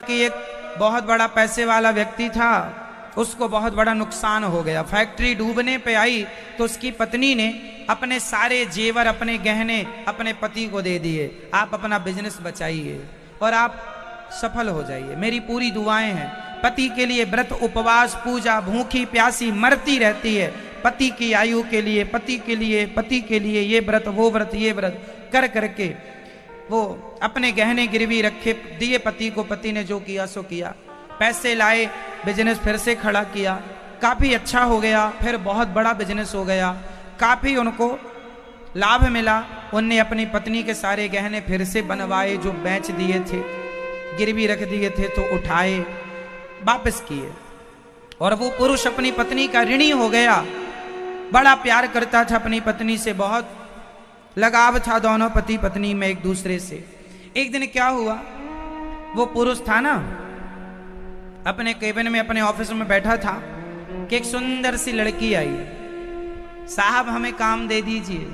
कि एक बहुत बड़ा पैसे वाला व्यक्ति था, उसको बहुत बड़ा नुकसान हो गया। फैक्ट्री डूबने पे आई तो उसकी पत्नी ने अपने सारे जेवर, अपने गहने अपने पति को दे दिए। आप अपना बिजनेस बचाइए और आप सफल हो जाइए, मेरी पूरी दुआएं हैं। पति के लिए व्रत, उपवास, पूजा, भूखी प्यासी मरती रहती है। पति की आयु के लिए, पति के लिए, पति के लिए ये व्रत, वो व्रत, ये व्रत कर करके वो अपने गहने गिरवी रखे, दिए पति को। पति ने जो किया सो किया, पैसे लाए, बिजनेस फिर से खड़ा किया, काफी अच्छा हो गया, फिर बहुत बड़ा बिजनेस हो गया, काफी उनको लाभ मिला। उनने अपनी पत्नी के सारे गहने फिर से बनवाए, जो बेच दिए थे, गिरवी रख दिए थे तो उठाए, वापस किए। और वो पुरुष अपनी पत्नी का ऋणी हो गया। बड़ा प्यार करता था अपनी पत्नी से, बहुत लगाव था दोनों पति पत्नी में एक दूसरे से। एक दिन क्या हुआ, वो पुरुष था ना, अपने केबिन में, अपने ऑफिस में बैठा था कि एक सुंदर सी लड़की आई। साहब हमें काम दे दीजिए,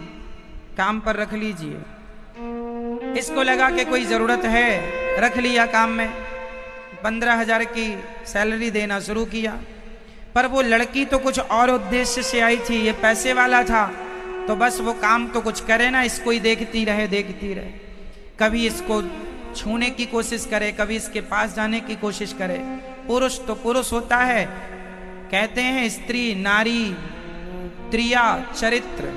काम पर रख लीजिए। इसको लगा कि कोई जरूरत है, रख लिया काम में। 15,000 की सैलरी देना शुरू किया। पर वो लड़की तो कुछ और उद्देश्य से आई थी, ये पैसे वाला था, तो बस वो काम तो कुछ करे ना, इसको ही देखती रहे, देखती रहे। कभी इसको छूने की कोशिश करे, कभी इसके पास जाने की कोशिश करे। पुरुष तो पुरुष होता है, कहते हैं स्त्री नारी त्रिया चरित्र।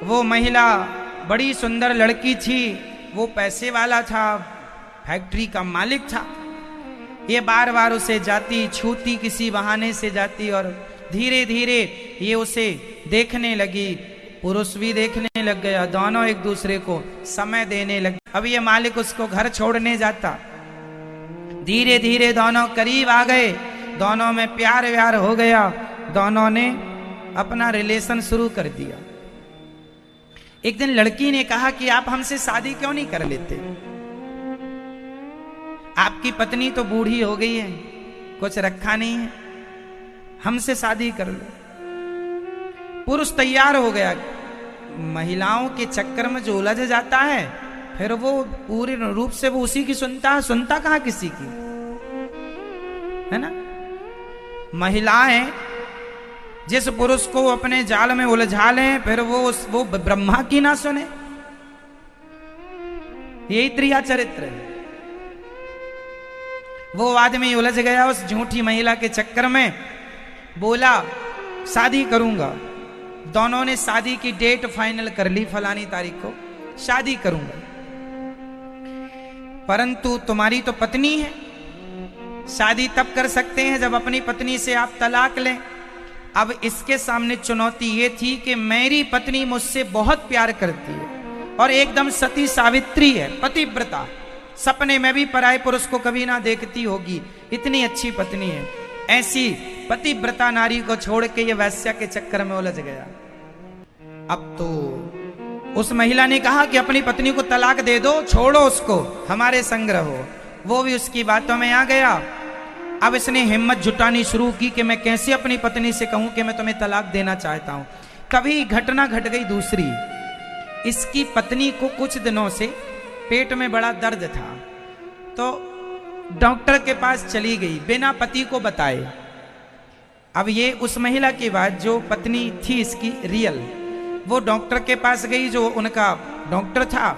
वो महिला बड़ी सुंदर लड़की थी, वो पैसे वाला था, फैक्ट्री का मालिक था। ये बार बार उसे जाती, छूती, किसी बहाने से जाती, और धीरे धीरे ये उसे देखने लगी, पुरुष भी देखने लग गया, दोनों एक दूसरे को समय देने लगे। अब ये मालिक उसको घर छोड़ने जाता, धीरे धीरे दोनों करीब आ गए, दोनों में प्यार व्यार हो गया, दोनों ने अपना रिलेशन शुरू कर दिया। एक दिन लड़की ने कहा कि आप हमसे शादी क्यों नहीं कर लेते? आपकी पत्नी तो बूढ़ी हो गई है, कुछ रखा नहीं है, हमसे शादी कर लो। पुरुष तैयार हो गया। महिलाओं के चक्कर में जो उलझ जाता है, फिर वो पूरे रूप से वो उसी की सुनता कहां किसी की, है ना। महिलाएं जिस पुरुष को अपने जाल में उलझा लें, फिर वो ब्रह्मा की ना सुने। यही त्रिया चरित्र है। वो आदमी उलझ गया उस झूठी महिला के चक्कर में, बोला शादी करूंगा। दोनों ने शादी की डेट फाइनल कर ली, फलानी तारीख को शादी करूंगा। परंतु तुम्हारी तो पत्नी है, शादी तब कर सकते हैं जब अपनी पत्नी से आप तलाक लें। अब इसके सामने चुनौती ये थी कि मेरी पत्नी मुझसे बहुत प्यार करती है और एकदम सती सावित्री है, पतिव्रता, सपने में भी पराये पुरुष को कभी ना देखती होगी, इतनी अच्छी पत्नी है। ऐसी पतिव्रता नारी को छोड़ के ये वैश्या के चक्कर में उलझ गया। अब तो उस महिला ने कहा कि अपनी पत्नी को तलाक दे दो, छोड़ो उसको, हमारे संग रहो। वो भी उसकी बातों में आ गया। अब इसने हिम्मत जुटानी शुरू की कि मैं कैसे अपनी पत्नी से कहूं कि मैं तुम्हें तलाक देना चाहता हूं। तभी घटना घट गई दूसरी। इसकी पत्नी को कुछ दिनों से पेट में बड़ा दर्द था, तो डॉक्टर के पास चली गई बिना पति को बताए। अब ये उस महिला की बात, जो पत्नी थी इसकी रियल, वो डॉक्टर के पास गई, जो उनका डॉक्टर था।